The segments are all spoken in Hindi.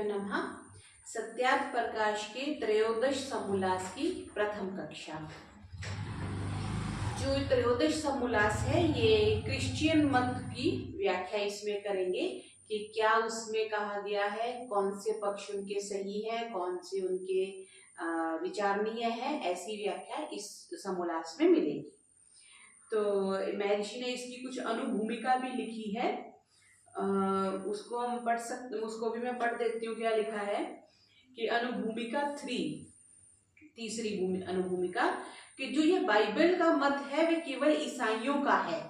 नमः। सत्यार्थ प्रकाश के त्रयोदश समोल्लास की प्रथम कक्षा। जो त्रयोदश समोल्लास है ये क्रिश्चियन मत की व्याख्या इसमें करेंगे कि क्या उसमें कहा गया है, कौन से पक्ष उनके सही है, कौन से उनके विचारणीय है, ऐसी व्याख्या इस समोल्लास में मिलेगी। तो महर्षि ने इसकी कुछ अनुभूमिका भी लिखी है, उसको हम पढ़ सकते, उसको भी मैं पढ़ देती हूँ। क्या लिखा है कि अनुभूमिका 3, तीसरी अनुभूमिका, कि जो ये बाइबल का मत है वे केवल ईसाइयों का है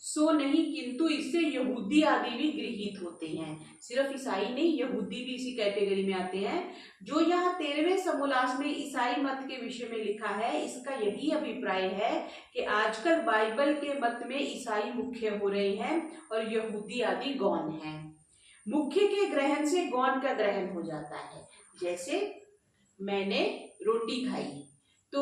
सो नहीं, किंतु इससे यहूदी आदि भी गृहीत होते हैं। सिर्फ ईसाई नहीं, यहूदी भी इसी कैटेगरी में आते हैं। जो यहाँ 13वें समोल्लास में ईसाई मत के विषय में लिखा है, इसका यही अभिप्राय है कि आजकल बाइबल के मत में ईसाई मुख्य हो रहे हैं और यहूदी आदि गौण हैं। मुख्य के ग्रहण से गौण का ग्रहण हो जाता है। जैसे मैंने रोटी खाई, तो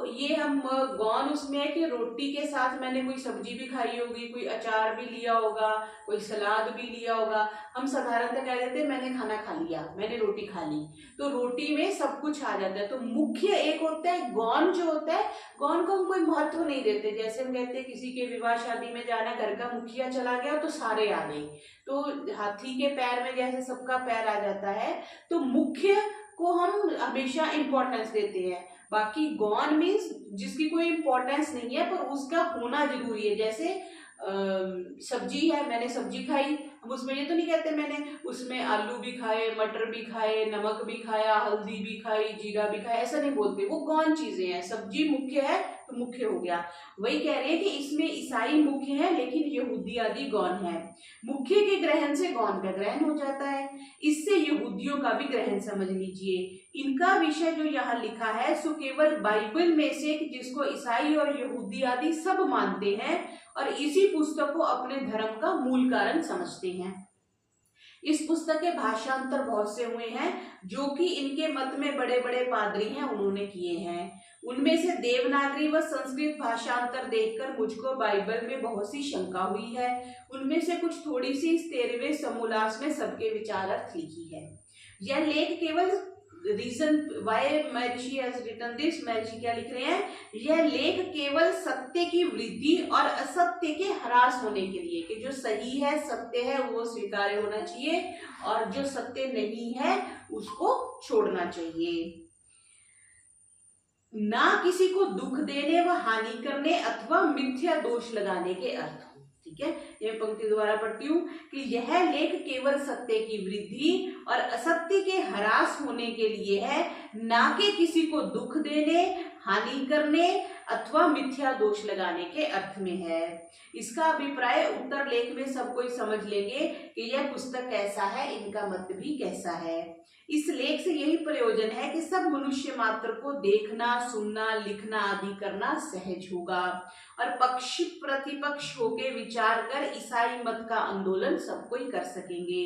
ये हम गौण उसमें है कि रोटी के साथ मैंने कोई सब्जी भी खाई होगी, कोई अचार भी लिया होगा, कोई सलाद भी लिया होगा। हम साधारणतः कह देते हैं मैंने खाना खा लिया, मैंने रोटी खा ली, तो रोटी में सब कुछ आ जाता है। तो मुख्य एक होता है, गौण जो होता है, गौण को हम कोई महत्व नहीं देते। जैसे हम कहते हैं किसी के विवाह शादी में जाना, घर का मुखिया चला गया तो सारे आ गए, तो हाथी के पैर में जैसे सबका पैर आ जाता है, तो मुख्य को हम हमेशा इंपॉर्टेंस देते हैं। बाकी गौण मीन्स जिसकी कोई इंपॉर्टेंस नहीं है पर उसका होना जरूरी है। जैसे सब्जी है, मैंने सब्जी खाई, हम उसमें ये तो नहीं कहते मैंने उसमें आलू भी खाए, मटर भी खाए, नमक भी खाया, हल्दी भी खाई, जीरा भी खाया, ऐसा नहीं बोलते। वो गौण चीजें हैं। सब्जी मुख्य है तो मुख्य हो गया। वही कह रहे हैं कि इसमें ईसाई मुख्य है लेकिन यहूदी आदि गौण है। मुख्य के ग्रहण से गौण का ग्रहण हो जाता है, इससे यहूदियों का भी ग्रहण समझ लीजिए। इनका विषय जो यहाँ लिखा है सो केवल बाइबल में से, जिसको ईसाई और यहूदी आदि सब मानते हैं और इसी पुस्तक को अपने धर्म का मूल कारण समझते हैं। इस पुस्तक के भाषांतर बहुत से हुए हैं, जो कि इनके मत में बड़े बड़े पादरी हैं उन्होंने किए हैं। उनमें से देवनागरी व संस्कृत भाषांतर देखकर मुझको बाइबल में बहुत सी शंका हुई है। उनमें से कुछ थोड़ी सी इस 13वें समोल्लास में सबके विचारार्थ लिखी है। यह लेख केवल reason why Maharshi has written this, महर्षि क्या लिख रहे हैं, यह लेख केवल सत्य की वृद्धि और असत्य के ह्रास होने के लिए, कि जो सही है, सत्य है, वो स्वीकार्य होना चाहिए और जो सत्य नहीं है उसको छोड़ना चाहिए। ना किसी को दुख देने व हानि करने अथवा मिथ्या दोष लगाने के अर्थ। ठीक है, ये पंक्ति दोबारा पढ़ती हूँ कि यह लेख केवल सत्य की वृद्धि और असत्य के ह्रास होने के लिए है, ना कि किसी को दुख देने, हानि करने अथवा मिथ्या दोष लगाने के अर्थ में है। इसका अभिप्राय उत्तर लेख में सब कोई समझ लेंगे कि यह पुस्तक कैसा है, इनका मत भी कैसा है। इस लेख से यही प्रयोजन है कि सब मनुष्य मात्र को देखना, सुनना, लिखना आदि करना सहज होगा और पक्ष प्रतिपक्ष होकर विचार कर ईसाई मत का आंदोलन सब कोई कर सकेंगे।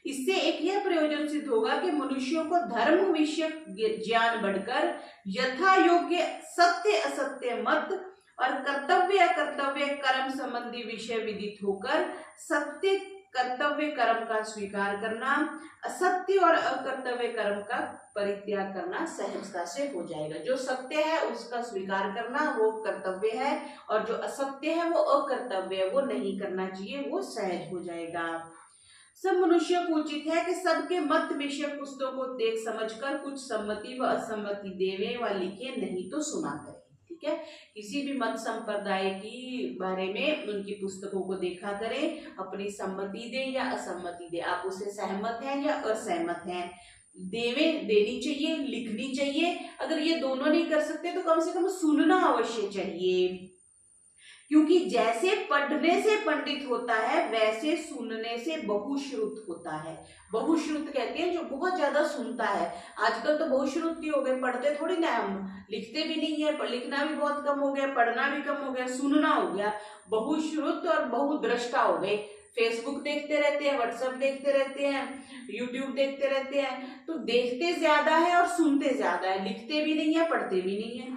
इससे एक यह प्रयोजन सिद्ध होगा कि मनुष्यों को धर्म विषयक ज्ञान बढ़कर यथा योग्य सत्य असत्य मत और कर्तव्य अकर्तव्य कर्म संबंधी विषय विदित होकर सत्य कर्तव्य कर्म का स्वीकार करना, असत्य और अकर्तव्य कर्म का परित्याग करना सहजता से हो जाएगा। जो सत्य है उसका स्वीकार करना वो कर्तव्य है और जो असत्य है वो अकर्तव्य है, वो नहीं करना चाहिए, वो सहज हो जाएगा। सब मनुष्यों को उचित है कि सबके मत विषय पुस्तकों को देख समझकर कुछ सम्मति व असम्मति देवे व लिखे, नहीं तो सुना करें। ठीक है, किसी भी मत संप्रदाय की बारे में उनकी पुस्तकों को देखा करें, अपनी सम्मति दे या असम्मति दे, आप उससे सहमत हैं या असहमत हैं, देनी चाहिए, लिखनी चाहिए। अगर ये दोनों नहीं कर सकते तो कम से कम सुनना अवश्य चाहिए, क्योंकि जैसे पढ़ने से पंडित होता है वैसे सुनने से बहुश्रुत होता है। बहुश्रुत कहते हैं जो बहुत ज्यादा सुनता है। आजकल तो बहुश्रुत हो गए, पढ़ते थोड़ी ना, हम लिखते भी नहीं है, लिखना भी बहुत कम हो गया, पढ़ना भी कम हो गया, सुनना हो गया। बहुश्रुत और बहुद्रष्टा हो गए, फेसबुक देखते रहते हैं, व्हाट्सएप देखते रहते हैं, यूट्यूब देखते रहते हैं, तो देखते ज्यादा है और सुनते ज्यादा है, लिखते भी नहीं है, पढ़ते भी नहीं है।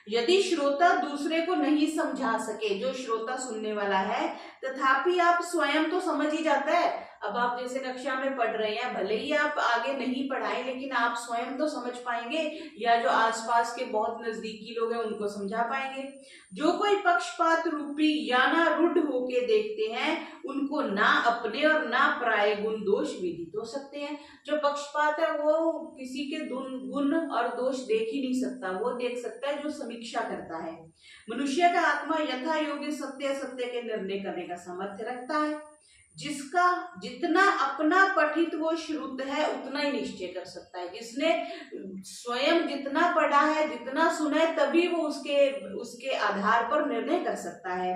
यदि श्रोता दूसरे को नहीं समझा सके, जो श्रोता सुनने वाला है, तथापि आप स्वयं तो समझ ही जाता है, अब आप जैसे कक्षा में पढ़ रहे हैं, भले ही आप आगे नहीं पढ़ाएं, लेकिन आप स्वयं तो समझ पाएंगे या जो आसपास के बहुत नजदीकी लोग हैं उनको समझा पाएंगे। जो कोई पक्षपात रूपी या ना रूढ़ होके देखते हैं, उनको ना अपने और ना पराये गुण दोष विदित हो सकते हैं। जो पक्षपात है वो किसी के गुण और दोष देख ही नहीं सकता, वो देख सकता है जो समीक्षा करता है। मनुष्य का आत्मा यथा योग्य सत्य सत्य के निर्णय करने का सामर्थ्य रखता है। जिसका जितना अपना पठित वो श्रुत है उतना ही निश्चय कर सकता है। जिसने स्वयं जितना पढ़ा है, जितना सुना है, तभी वो उसके आधार पर निर्णय कर सकता है।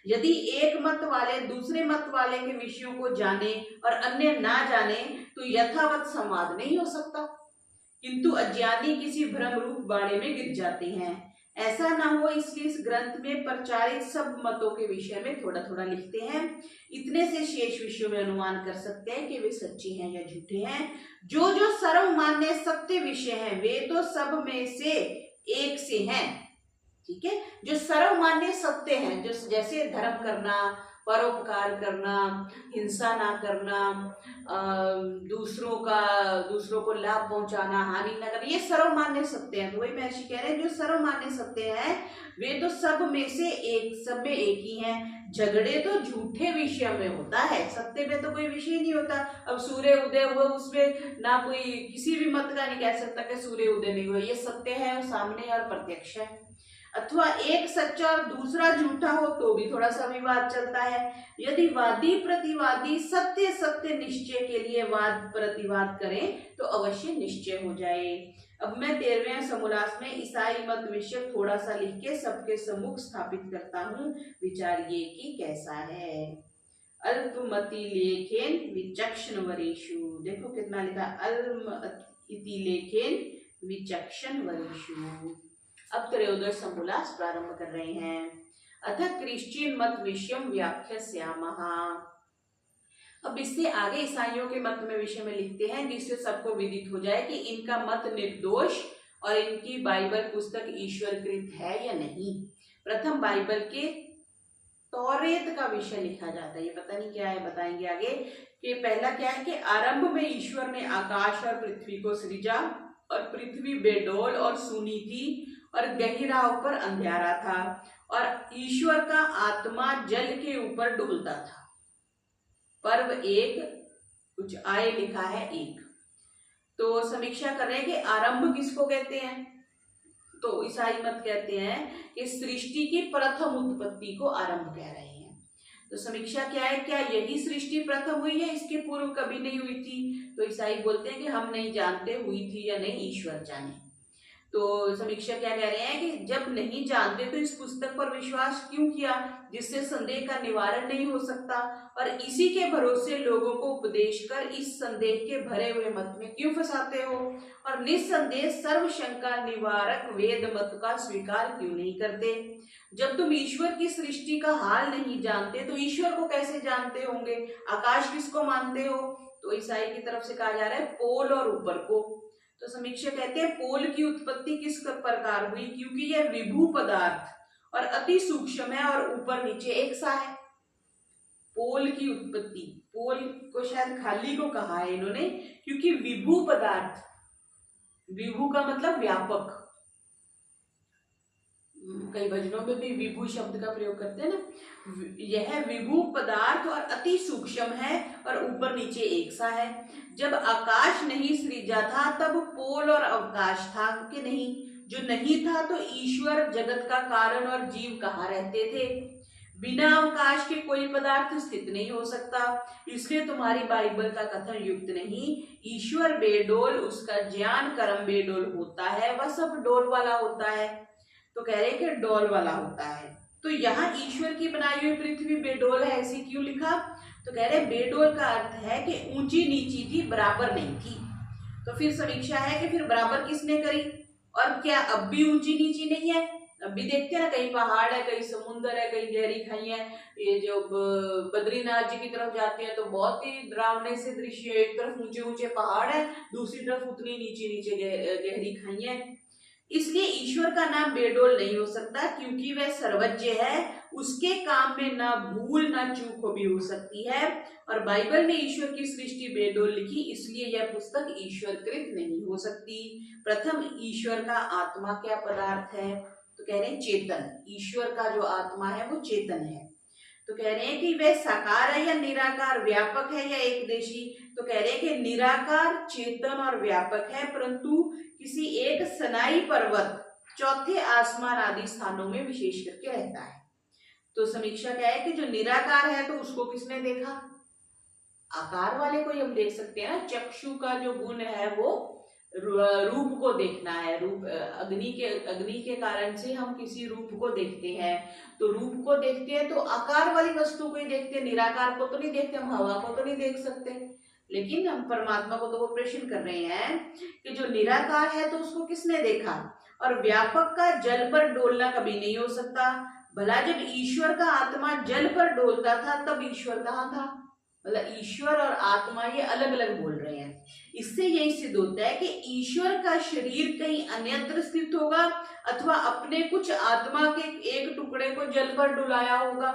यदि एक मत वाले दूसरे मत वाले के विषयों को जाने और अन्य ना जाने तो यथावत संवाद नहीं हो सकता, किंतु अज्ञानी किसी भ्रम रूप बाड़े में गिर जाते हैं। ऐसा ना हो इसलिए इस ग्रंथ में प्रचारित सब मतों के विषय में थोड़ा थोड़ा लिखते हैं। इतने से शेष विषयों में अनुमान कर सकते हैं कि वे सच्चे हैं या झूठे हैं। जो जो सर्वमान्य सत्य विषय हैं वे तो सब में से एक से हैं। ठीक है, जो सर्वमान्य सत्य हैं, जो जैसे धर्म करना, परोपकार करना, हिंसा ना करना, दूसरों को लाभ पहुंचाना, हानि न करना, ये सर्वमान्य सत्य हैं। तो वही महर्षि कह रहे हैं जो सर्वमान्य सत्य हैं वे तो सब में एक ही हैं। झगड़े तो झूठे विषय में होता है, सत्य में तो कोई विषय नहीं होता। अब सूर्य उदय हुआ, उसमें ना कोई किसी भी मत का नहीं कह सकता कि सूर्य उदय नहीं हुआ, ये सत्य है और सामने और प्रत्यक्ष है। अथवा एक सच्चा और दूसरा झूठा हो तो भी थोड़ा सा विवाद चलता है। यदि वादी प्रतिवादी सत्य सत्य निश्चय के लिए वाद प्रतिवाद करें तो अवश्य निश्चय हो जाए। अब मैं 13वें समोल्लास में ईसाई मत विषय थोड़ा सा लिख के सबके सम्मुख स्थापित करता हूँ, विचारिए कि कैसा है। अल्पमति लेखेन विचक्षण वरेषु, देखो कितना लिखा, अल्पमति लेखेन विचक्षण वरेषु। अब 13वां समोल्लास प्रारंभ कर रहे हैं। अथ क्रिश्चियन मत विषयम व्याख्यास्यामः। अब इससे आगे ईसाइयों के मत में विषय में लिखते हैं, जिससे सबको विदित हो जाए कि इनका मत निर्दोष और इनकी बाइबल पुस्तक ईश्वरकृत है या नहीं। प्रथम बाइबल के तौरेत का विषय लिखा जाता है, ये पता नहीं क्या है, बताएंगे आगे। कि पहला क्या है कि आरंभ में ईश्वर ने आकाश और पृथ्वी को सृजा, और पृथ्वी बेडौल और सूनी थी और गहरा ऊपर अंधेरा था, और ईश्वर का आत्मा जल के ऊपर डुलता था। पर्व 1 कुछ आए लिखा है 1। तो समीक्षा कर रहे हैं कि आरंभ किसको कहते हैं। तो ईसाई मत कहते हैं कि सृष्टि की प्रथम उत्पत्ति को आरंभ कह रहे हैं। तो समीक्षा क्या है, क्या यही सृष्टि प्रथम हुई है, इसके पूर्व कभी नहीं हुई थी। तो ईसाई बोलते हैं कि हम नहीं जानते हुई थी या नहीं, ईश्वर जाने। तो समीक्षा क्या कह रहे हैं कि जब नहीं जानते तो इस पुस्तक पर विश्वास क्यों किया, जिससे संदेह का निवारण नहीं हो सकता, और इसी के भरोसे लोगों को उपदेश कर इस संदेह के भरे हुए मत में क्यों फंसाते हो, और निस्संदेह सर्व शंका निवारक वेद मत का स्वीकार क्यों नहीं करते। जब तुम ईश्वर की सृष्टि का हाल नहीं जानते तो ईश्वर को कैसे जानते होंगे। आकाश किसको मानते हो, तो ईसाई की तरफ से कहा जा रहा है पोल और ऊपर को। तो समीक्षा कहते हैं पोल की उत्पत्ति किस प्रकार हुई, क्योंकि यह विभू पदार्थ और अति सूक्ष्म है और ऊपर नीचे एक सा है। पोल की उत्पत्ति, पोल को शायद खाली को कहा है इन्होंने, क्योंकि विभू पदार्थ, विभू का मतलब व्यापक, कई भजनों में भी विभू शब्द का प्रयोग करते हैं ना। यह विभू पदार्थ और अति सूक्ष्म है और ऊपर नीचे एक सा है। जब आकाश नहीं सृजा था तब पोल और अवकाश था कि नहीं, जो नहीं था तो ईश्वर जगत का कारण और जीव कहाँ रहते थे। बिना अवकाश के कोई पदार्थ स्थित नहीं हो सकता, इसलिए तुम्हारी बाइबल का कथन युक्त नहीं। ईश्वर बेडोल, उसका ज्ञान कर्म बेडोल होता है, वह सब डोल वाला होता है। तो कह रहे कि डोल वाला होता है। तो यहाँ ईश्वर की बनाई हुई पृथ्वी बेडोल है, ऐसी क्यों लिखा। तो कह रहे बेडोल का अर्थ है कि ऊंची नीची थी, बराबर नहीं थी। तो फिर समीक्षा है कि फिर बराबर किसने करी, और क्या अब भी ऊंची नीची नहीं है। अब भी देखते हैं ना, कहीं पहाड़ है, कहीं समुन्द्र है, कहीं गहरी खाई है। ये जो बद्रीनाथ जी की तरफ जाते हैं तो बहुत ही डरावने से दृश्य, एक तरफ ऊंचे ऊंचे पहाड़ है, दूसरी तरफ उतनी नीचे नीचे गहरी खाई है। इसलिए ईश्वर का नाम बेडोल नहीं हो सकता, क्योंकि वह सर्वज्ञ है उसके काम में ना भूल ना चूक भी हो सकती है। और बाइबल में ईश्वर की सृष्टि बेडोल लिखी, इसलिए यह पुस्तक ईश्वरकृत नहीं हो सकती। प्रथम ईश्वर का आत्मा क्या पदार्थ है? तो कह रहे हैं चेतन। ईश्वर का जो आत्मा है वो चेतन है। तो कह रहे हैं कि वह साकार है या निराकार, व्यापक है या एकदेशी? तो कह रहे हैं कि निराकार, चेतन और व्यापक है, परंतु किसी एक सनाई पर्वत, चौथे आसमान आदि स्थानों में विशेष करके रहता है। तो समीक्षा क्या है कि जो निराकार है तो उसको किसने देखा? आकार वाले को ही हम देख सकते हैं। चक्षु का जो गुण है वो रूप को देखना है। रूप अग्नि के कारण से हम किसी रूप को देखते हैं, तो रूप को देखते हैं तो आकार वाली वस्तु को ही देखते हैं, निराकार को तो नहीं देखते। हम हवा को तो नहीं देख सकते, लेकिन हम परमात्मा को तो वो प्रश्न कर रहे हैं कि जो निराकार है तो उसको किसने देखा? और व्यापक का जल पर डोलना कभी नहीं हो सकता। भला जब ईश्वर का आत्मा जल पर डोलता था तब ईश्वर कहाँ था? मतलब ईश्वर और आत्मा ये अलग अलग बोल रहे हैं। इससे यही सिद्ध होता है कि ईश्वर का शरीर कहीं अन्यत्र स्थित होगा अथवा अपने कुछ आत्मा के एक टुकड़े को जल पर डुलाया होगा।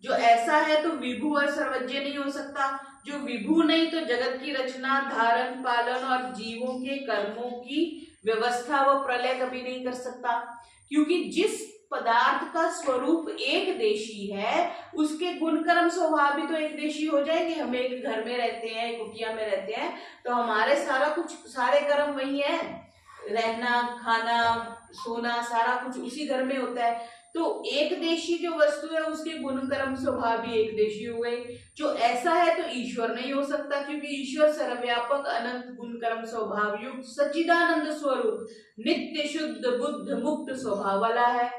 जो ऐसा है तो विभु और सर्वज्ञ नहीं हो सकता। जो विभु नहीं तो जगत की रचना, धारण, पालन और जीवों के कर्मों की व्यवस्था व प्रलय कभी नहीं कर सकता, क्योंकि जिस पदार्थ का स्वरूप एक देशी है उसके गुण कर्म स्वभाव भी तो एक देशी हो जाएंगे। हम एक घर में रहते हैं, एक कुटिया में रहते हैं, तो हमारे सारे कर्म वही है, रहना, खाना, सोना, सारा कुछ उसी घर में होता है। तो एक देशी जो वस्तु है उसके गुण कर्म स्वभाव भी एक देशी हो गए। जो ऐसा है तो ईश्वर नहीं हो सकता, क्योंकि ईश्वर सर्वव्यापक, अनंत, गुण कर्म स्वभाव युक्त, सच्चिदानंद स्वरूप, नित्य, शुद्ध, बुद्ध, मुक्त स्वभाव वाला है।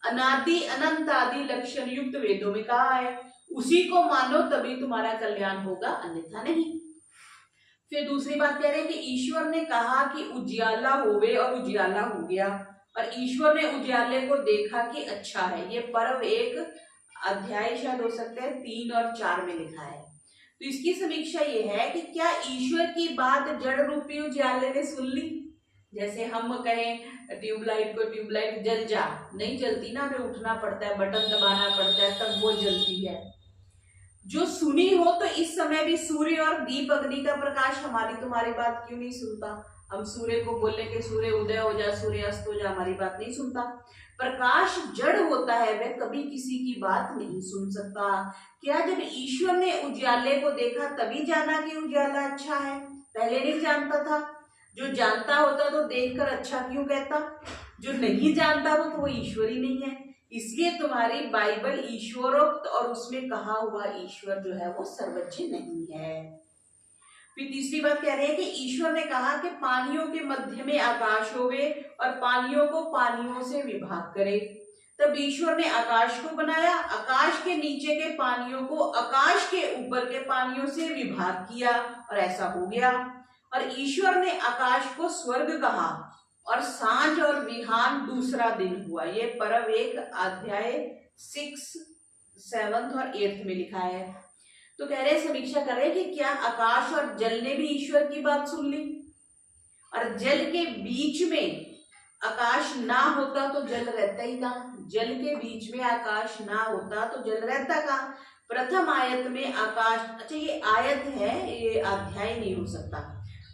अनादि, अनंत आदि लक्षण युक्त वेदों में कहा है। उसी को मानो तभी तुम्हारा कल्याण होगा, अन्यथा नहीं। फिर दूसरी बात कह रहे हैं कि ईश्वर ने कहा कि उजियाला होवे और उजियाला हो गया, और ईश्वर ने उजियाले को देखा कि अच्छा है। ये पर्व 1 अध्याय शायद हो सकता है 3 और 4 में लिखा है। तो इसकी समीक्षा ये है कि क्या ईश्वर की बात जड़ रूपी उजियाले ने सुन ली? जैसे हम कहें ट्यूबलाइट को, ट्यूबलाइट जल जा, नहीं जलती ना, हमें उठना पड़ता है, बटन दबाना पड़ता है, तब वो जलती है। जो सुनी हो तो इस समय भी सूर्य और दीप अग्नि का प्रकाश हमारी तुम्हारी बात क्यों नहीं सुनता? हम सूर्य को बोले कि सूर्य उदय हो जा, सूर्य अस्त हो जा, हमारी बात नहीं सुनता। प्रकाश जड़ होता है, वह कभी किसी की बात नहीं सुन सकता। क्या जब ईश्वर ने उजियाले को देखा तभी जाना कि उजियाला अच्छा है? पहले नहीं जानता था? जो जानता होता तो देखकर अच्छा क्यों कहता? जो नहीं जानता तो वो ईश्वर ही नहीं है। इसलिए तुम्हारी बाइबल ईश्वरोक्त और उसमें कहा हुआ ईश्वर जो है वो सर्वज्ञ नहीं है। फिर तीसरी बात कह रहे हैं कि ईश्वर ने कहा कि पानियों के मध्य में आकाश होवे और पानियों को पानियों से विभाग करे। तब ईश्वर ने आकाश को बनाया, आकाश के नीचे के पानियों को आकाश के ऊपर के पानियों से विभाग किया, और ऐसा हो गया। और ईश्वर ने आकाश को स्वर्ग कहा, और सांझ और विहान दूसरा दिन हुआ। ये पर्व 1 अध्याय 6, 7 और 8 में लिखा है। तो कह रहे समीक्षा कर रहे कि क्या आकाश और जल ने भी ईश्वर की बात सुन ली? और जल के बीच में आकाश ना होता तो जल रहता ही कहाँ? जल के बीच में आकाश ना होता तो जल रहता कहाँ? प्रथम आयत में आकाश, अच्छा ये आयत है, ये अध्याय नहीं हो सकता।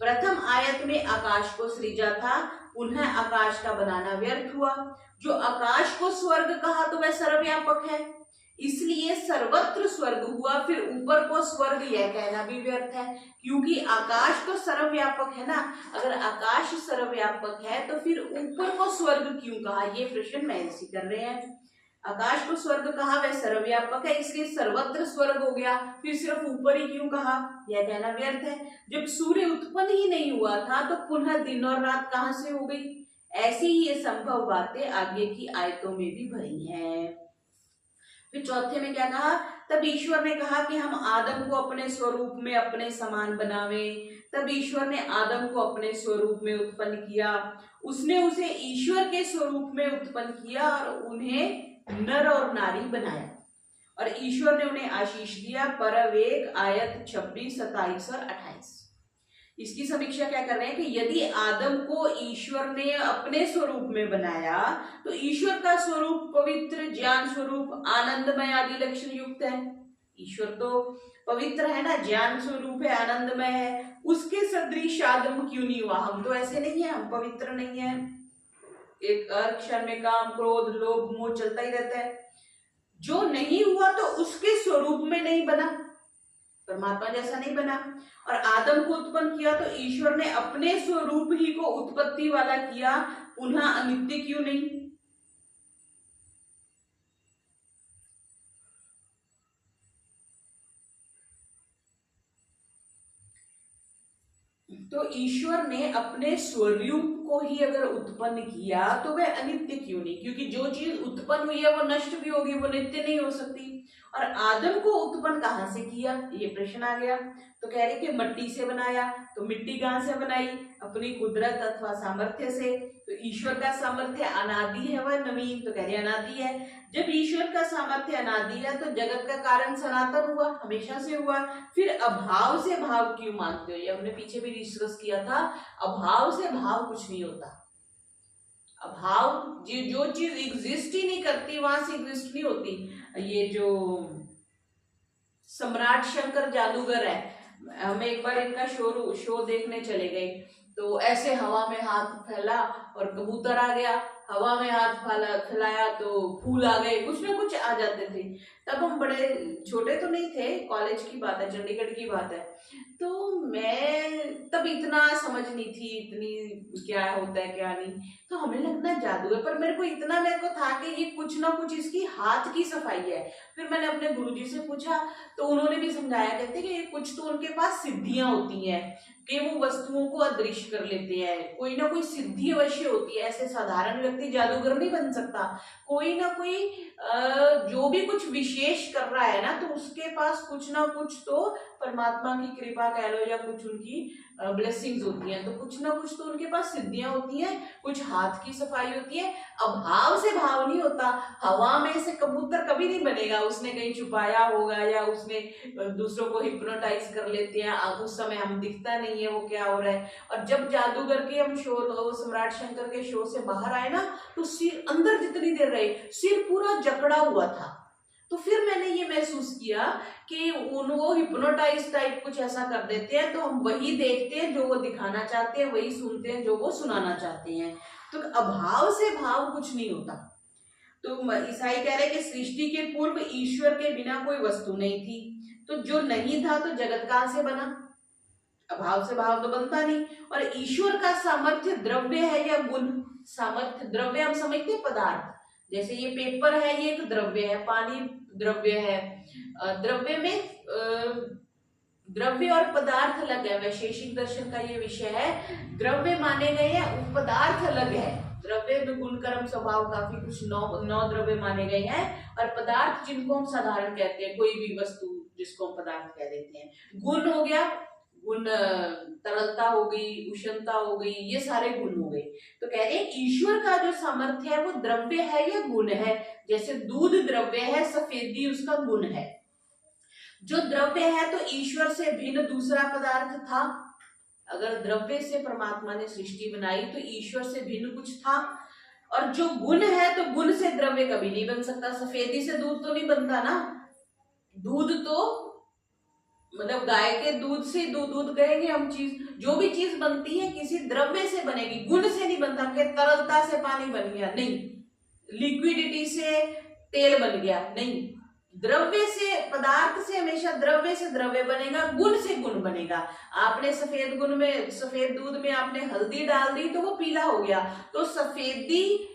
प्रथम आयत में आकाश को सृजा था, पुनः आकाश का बनाना व्यर्थ हुआ। जो आकाश को स्वर्ग कहा तो वह सर्वव्यापक है, इसलिए सर्वत्र स्वर्ग हुआ। फिर ऊपर को स्वर्ग यह कहना भी व्यर्थ है, क्योंकि आकाश तो सर्वव्यापक है ना। अगर आकाश सर्वव्यापक है तो फिर ऊपर को स्वर्ग क्यों कहा? ये प्रश्न महर्षि कर रहे हैं। आकाश को स्वर्ग कहा, वह सर्वव्यापक है, इसलिए सर्वत्र स्वर्ग हो गया। फिर सिर्फ ऊपर ही क्यों कहा? यह कहना व्यर्थ है। जब सूर्य उत्पन्न ही नहीं हुआ था तो पुनः दिन और रात कहां से हो गई? ऐसी ही ये संभव बातें आगे की आयतों में भी भरी हैं। फिर चौथे में क्या कहा? तब ईश्वर ने कहा कि हम आदम को अपने स्वरूप में अपने समान बनावे। तब ईश्वर ने आदम को अपने स्वरूप में उत्पन्न किया, उसने उसे ईश्वर के स्वरूप में उत्पन्न किया और उन्हें नर और नारी बनाया, और ईश्वर ने उन्हें आशीष दिया। पर्व 1 आयत 26, 27 और 28। इसकी समीक्षा क्या कर रहे हैं कि यदि आदम को ईश्वर ने अपने स्वरूप में बनाया तो ईश्वर का स्वरूप पवित्र, ज्ञान स्वरूप, आनंदमय आदि लक्षण युक्त है। ईश्वर तो पवित्र है ना, ज्ञान स्वरूप है, आनंदमय है, उसके सदृश आदम क्यों नहीं हुआ? हम तो ऐसे नहीं है, हम पवित्र नहीं है, एक क्षण में काम, क्रोध, लोभ, मोह चलता ही रहता है। जो नहीं हुआ तो उसके स्वरूप में नहीं बना, परमात्मा जैसा नहीं बना। और आदम को उत्पन्न किया तो ईश्वर ने अपने स्वरूप ही को उत्पत्ति वाला किया, पुनः अनित्य क्यों नहीं? तो ईश्वर ने अपने स्वरूप को ही अगर उत्पन्न किया तो वह अनित्य क्यों नहीं? क्योंकि जो चीज उत्पन्न हुई है वो नष्ट भी होगी, वो नित्य नहीं हो सकती। और आदम को उत्पन्न कहां से किया, ये प्रश्न आ गया। तो कह रहे कि मिट्टी से बनाया। तो मिट्टी कहां से बनाई? अपनी कुदरत अथवा सामर्थ्य से। तो ईश्वर का सामर्थ्य अनादि है, वह नवीन, तो कह रहे अनादि है। जब ईश्वर का सामर्थ्य अनादि है तो जगत का कारण सनातन हुआ, हमेशा से हुआ। फिर अभाव से भाव क्यों मानते हो? ये हमने पीछे भी डिस्कस किया था। अभाव से भाव कुछ नहीं होता। अभाव, जो चीज एग्जिस्ट ही नहीं करती वहां से एग्जिस्ट नहीं होती। ये जो सम्राट शंकर जादूगर है, हम एक बार इनका शो देखने चले गए, तो ऐसे हवा में हाथ फैला और कबूतर आ गया, हवा में हाथ फैलाया तो फूल आ गए, कुछ ना कुछ आ जाते थे। तब हम बड़े छोटे तो नहीं थे, कॉलेज की बात है, चंडीगढ़ की बात है। तो मैं तब इतना समझ नहीं थी, इतनी क्या होता है क्या नहीं, तो हमें लगना जादू है। पर मेरे को था कि ये कुछ ना कुछ इसकी हाथ की सफाई है। फिर मैंने अपने गुरुजी से पूछा तो उन्होंने भी समझाया, कहते कि कुछ तो उनके पास सिद्धियां होती हैं कि वो वस्तुओं को अदृश्य कर लेते हैं, कोई ना कोई सिद्धि अवश्य होती है। ऐसे साधारण व्यक्ति जादूगर नहीं बन सकता। कोई ना कोई जो भी कुछ विशेष कर रहा है ना, तो उसके पास कुछ ना कुछ तो परमात्मा की कृपा कह लो या कुछ उनकी ब्लेसिंग्स होती हैं। तो कुछ ना कुछ तो उनके पास सिद्धियां होती हैं, कुछ हाथ की सफाई होती है। अभाव से भाव नहीं होता। हवा में से कबूतर कभी नहीं बनेगा, उसने कहीं छुपाया होगा या उसने दूसरों को हिप्नोटाइज कर लेते हैं, उस समय हम दिखता नहीं है वो क्या हो रहा है। और जब जादूगर के हम शो, सम्राट शंकर के शो से बाहर आए ना, तो सिर अंदर जितनी देर रहे, सिर पूरा जकड़ा हुआ था। तो फिर मैंने ये महसूस किया कि वो हिप्नोटाइज टाइप कुछ ऐसा कर देते हैं, तो हम वही देखते हैं जो वो दिखाना चाहते हैं, वही सुनते हैं जो वो सुनाना चाहते हैं। तो अभाव से भाव कुछ नहीं होता। तो ईसाई कह रहे हैं कि सृष्टि के पूर्व ईश्वर के बिना कोई वस्तु नहीं थी, तो जो नहीं था तो जगत कहां से बना? अभाव से भाव तो बनता नहीं। और ईश्वर का सामर्थ्य द्रव्य है या गुण? सामर्थ्य द्रव्य हम समझते हैं पदार्थ, जैसे ये पेपर है, ये एक द्रव्य है, पानी द्रव्य है। द्रव्य में द्रव्य और पदार्थ अलग है, वैशेषिक दर्शन का ये विषय है। द्रव्य माने गए हैं, पदार्थ अलग है। द्रव्य में गुण कर्म स्वभाव काफी कुछ नौ द्रव्य माने गए हैं। और पदार्थ जिनको हम साधारण कहते हैं, कोई भी वस्तु जिसको हम पदार्थ कह देते हैं। गुण हो गया, गुण तरलता हो गई, उष्णता हो गई, ये सारे गुण हो गए। तो कह रहे हैं ईश्वर का जो सामर्थ्य है वो द्रव्य है या गुण है? जैसे दूध द्रव्य है, सफेदी उसका गुण है। जो द्रव्य है तो ईश्वर से भिन्न दूसरा पदार्थ था। अगर द्रव्य से परमात्मा ने सृष्टि बनाई तो ईश्वर से भिन्न कुछ था। और जो गुण है तो गुण से द्रव्य कभी नहीं बन सकता। सफेदी से दूध तो नहीं बनता ना, दूध तो मतलब गाय के दूध से दूध कहेंगे हम। चीज जो भी चीज बनती है किसी द्रव्य से बनेगी, गुण से नहीं बनता कि तरलता से पानी बन गया, नहीं। लिक्विडिटी से तेल बन गया, नहीं। द्रव्य से, पदार्थ से हमेशा द्रव्य से द्रव्य बनेगा, गुण से गुण बनेगा। आपने सफेद गुण में, सफेद दूध में आपने हल्दी डाल दी तो वो पीला हो गया, तो सफेदी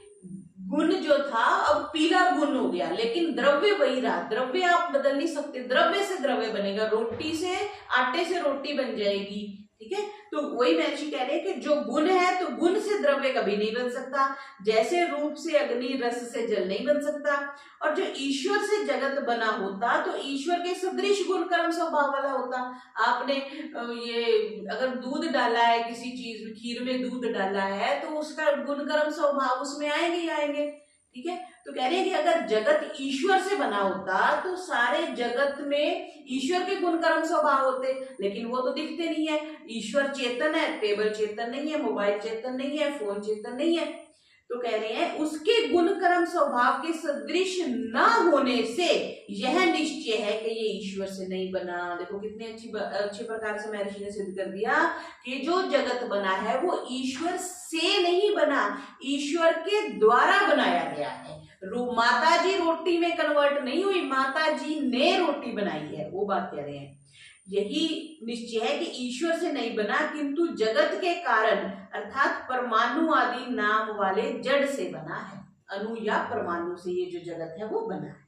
गुण जो था अब पीला गुण हो गया, लेकिन द्रव्य वही रहा। द्रव्य आप बदल नहीं सकते, द्रव्य से द्रव्य बनेगा। रोटी से, आटे से रोटी बन जाएगी, ठीक है। तो वही महर्षि कह रहे हैं कि जो गुण है तो गुण से द्रव्य कभी नहीं बन सकता। जैसे रूप से अग्नि, रस से जल नहीं बन सकता। और जो ईश्वर से जगत बना होता तो ईश्वर के सदृश गुण कर्म स्वभाव वाला होता। आपने ये अगर दूध डाला है किसी चीज में, खीर में दूध डाला है, तो उसका गुण कर्म स्वभाव उसमें आएंगे ही आएंगे, ठीक है। तो कह रहे हैं कि अगर जगत ईश्वर से बना होता तो सारे जगत में ईश्वर के गुण कर्म स्वभाव होते, लेकिन वो तो दिखते नहीं है। ईश्वर चेतन है, टेबल चेतन नहीं है, मोबाइल चेतन नहीं है, फोन चेतन नहीं है। तो कह रहे हैं उसके गुण कर्म स्वभाव के सदृश न होने से यह निश्चय है कि ये ईश्वर से नहीं बना। देखो कितने अच्छे प्रकार से महर्षि ने सिद्ध कर दिया कि जो जगत बना है वो ईश्वर से नहीं बना, ईश्वर के द्वारा बनाया गया है। माता जी रोटी में कन्वर्ट नहीं हुई, माता जी ने रोटी बनाई है, वो बात कह रहे हैं। यही निश्चय है कि ईश्वर से नहीं बना, किंतु जगत के कारण अर्थात परमाणु आदि नाम वाले जड़ से बना है। अणु या परमाणु से ये जो जगत है वो बना है।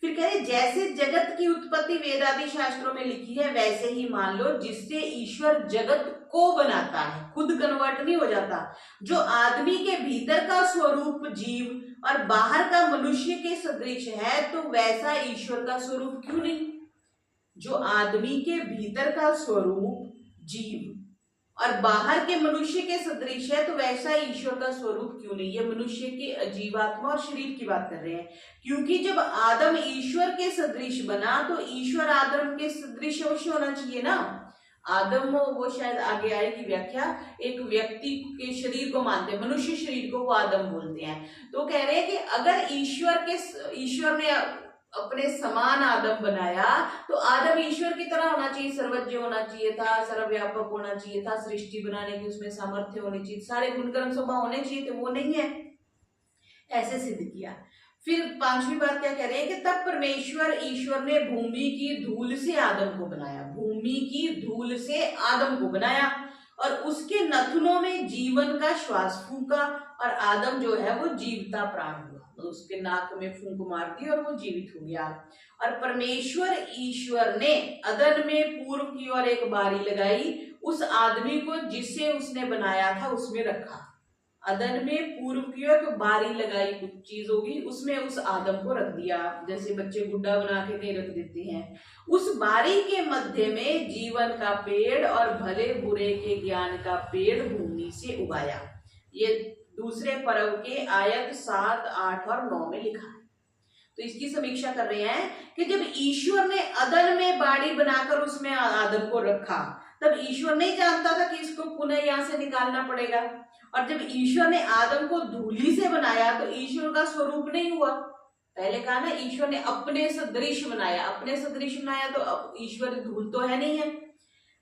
फिर कह रहे जैसे जगत की उत्पत्ति वेद आदि शास्त्रों में लिखी है वैसे ही मान लो जिससे ईश्वर जगत को बनाता है, खुद कन्वर्ट नहीं हो जाता। जो आदमी के भीतर का स्वरूप जीव और बाहर का मनुष्य के सदृश है, तो वैसा ईश्वर का स्वरूप क्यों नहीं? जो आदमी के भीतर का स्वरूप जीव और बाहर के मनुष्य के सदृश है, तो वैसा ईश्वर का स्वरूप क्यों नहीं? ये मनुष्य के जीवात्मा और शरीर की बात कर रहे हैं, क्योंकि जब आदम ईश्वर के सदृश बना तो ईश्वर आदम के सदृश अवश्य होना चाहिए ना। आदम, वो शायद आगे आएगी व्याख्या, एक व्यक्ति के शरीर को मानते हैं, मनुष्य शरीर को वो आदम बोलते हैं। तो कह रहे हैं कि अगर ईश्वर ने अपने समान आदम बनाया तो आदम ईश्वर की तरह होना चाहिए, सर्वज्ञ होना चाहिए था, सर्वव्यापक होना चाहिए था, सृष्टि बनाने की उसमें सामर्थ्य होनी चाहिए, सारे गुणकर्म स्वभाव होने चाहिए, तो वो नहीं है, ऐसे सिद्ध किया। फिर पांचवी बात क्या कह रहे हैं कि तब परमेश्वर ईश्वर ने भूमि की धूल से आदम को बनाया, भूमि की धूल से आदम को बनाया और उसके नथुनों में जीवन का श्वास फूंका और आदम जो है वो जीवता प्राण हुआ, उसके नाक में फूंक मार दी और वो जीवित हो गया। और परमेश्वर ईश्वर ने अदन में पूर्व की ओर एक बारी लगाई, उस आदमी को जिसे उसने बनाया था उसमें रखा। अदन में पूर्व की ओर बारी लगाई, कुछ चीज होगी उसमें उस आदम को रख दिया, जैसे बच्चे गुड्डा बना के नहीं रख देते हैं। उस बारी के मध्य में जीवन का पेड़ और भले बुरे के ज्ञान का पेड़ भूमि से उगाया। ये दूसरे पर्व के आयत 7, 8 और 9 में लिखा है। तो इसकी समीक्षा कर रहे हैं कि जब ईश्वर ने अदन में बाड़ी बनाकर उसमें आदम को रखा, तब ईश्वर नहीं जानता था कि इसको पुनः यहाँ से निकालना पड़ेगा। और जब ईश्वर ने आदम को धूली से बनाया तो ईश्वर का स्वरूप नहीं हुआ। पहले कहा ना, ईश्वर ने अपने सदृश बनाया, अपने सदृश बनाया तो अब ईश्वर धूल तो है नहीं है,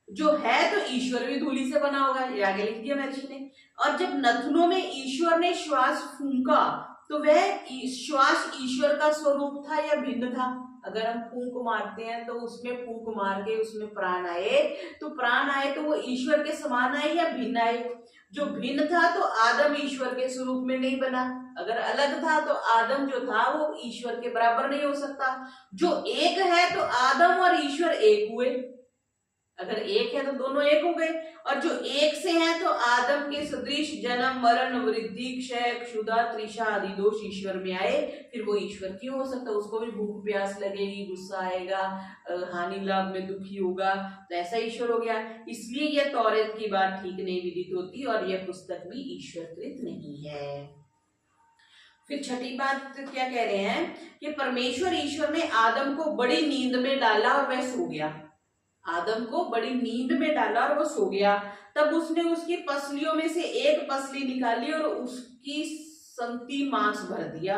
जो है तो ईश्वर भी धूली से बना होगा, ये आगे लिख दिया महर्षि ने। और जब नथुनों में ईश्वर ने श्वास फूंका तो वह श्वास ईश्वर का स्वरूप था या भिन्न था? अगर हम फूंक मारते हैं तो उसमें फूंक मार के उसमें प्राण आए, तो प्राण आए तो वो ईश्वर के समान आए या भिन्न आए? जो भिन्न था तो आदम ईश्वर के स्वरूप में नहीं बना, अगर अलग था तो आदम जो था वो ईश्वर के बराबर नहीं हो सकता। जो एक है तो आदम और ईश्वर एक हुए, अगर एक है तो दोनों एक हो गए। और जो एक से हैं तो आदम के सदृश जन्म मरण वृद्धि क्षय क्षुधा तृषा आदि दोष ईश्वर में आए, फिर वो ईश्वर क्यों हो सकता? उसको भी भूख प्यास लगेगी, गुस्सा आएगा, हानि लाभ में दुखी होगा, तो ऐसा ईश्वर हो गया। इसलिए यह तौरेत की बात ठीक नहीं विदित होती और यह पुस्तक भी ईश्वरकृत नहीं है। फिर छठी बात क्या कह रहे हैं कि परमेश्वर ईश्वर ने आदम को बड़ी नींद में डाला और वह सो गया। आदम को बड़ी नींद में डाला और वो सो गया। तब उसने उसकी पसलियों में से एक पसली निकाली और उसकी संति मांस भर दिया।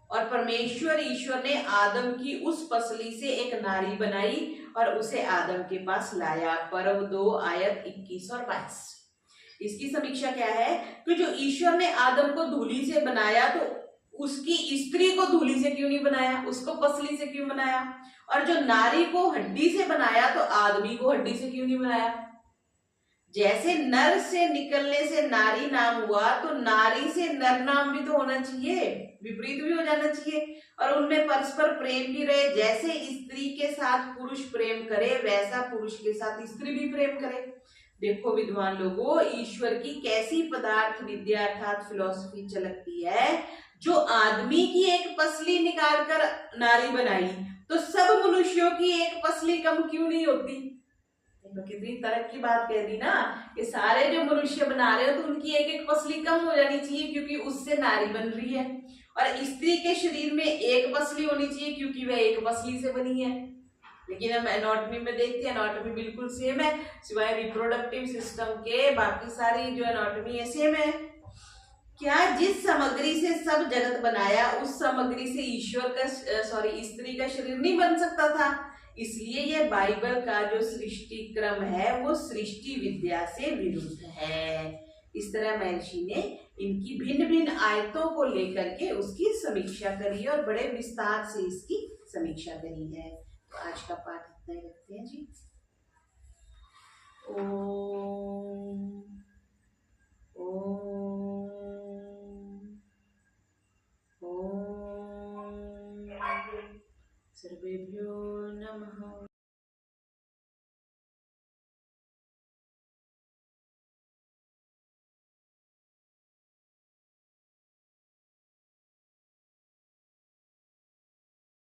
और परमेश्वर ईश्वर ने आदम की उस पसली से एक नारी बनाई और उसे आदम के पास लाया। पर्व 2 आयत 21 और 22। इसकी समीक्षा क्या है कि जो ईश्वर ने आदम को धूली से बनाया तो उसकी स्त्री को धूली से क्यों नहीं बनाया, उसको पसली से क्यों बनाया? और जो नारी को हड्डी से बनाया तो आदमी को हड्डी से क्यों नहीं बनाया? जैसे नर से निकलने से नारी नाम हुआ तो नारी से नर नाम भी तो होना चाहिए, विपरीत भी हो जाना चाहिए और उनमें परस्पर प्रेम भी रहे। जैसे स्त्री के साथ पुरुष प्रेम करे वैसा पुरुष के साथ स्त्री भी प्रेम करे। देखो विद्वान लोगों, ईश्वर की कैसी पदार्थ विद्या अर्थात फिलॉसफी चलती है। जो आदमी की एक पसली निकालकर नारी बनाई तो सब मनुष्यों की एक पसली कम क्यों नहीं होती? देखो कितनी तरक की बात कह दी ना कि सारे जो मनुष्य बना रहे हो तो उनकी एक एक पसली कम हो जानी चाहिए क्योंकि उससे नारी बन रही है, और स्त्री के शरीर में एक पसली होनी चाहिए क्योंकि वह एक पसली से बनी है। लेकिन हम एनाटॉमी में देखते हैं, एनाटॉमी बिल्कुल सेम है, सिवाय रिप्रोडक्टिव सिस्टम के बाकी सारी जो एनाटॉमी है सेम है। क्या जिस सामग्री से सब जगत बनाया उस सामग्री से ईश्वर का स्त्री का शरीर नहीं बन सकता था? इसलिए ये बाइबल का जो सृष्टि क्रम है वो सृष्टि विद्या से विरुद्ध है। इस तरह महर्षि ने इनकी भिन्न भिन्न आयतों को लेकर के उसकी समीक्षा करी है और बड़े विस्तार से इसकी समीक्षा करी है। तो आज का पाठ इतना ही रखते हैं जी। ओम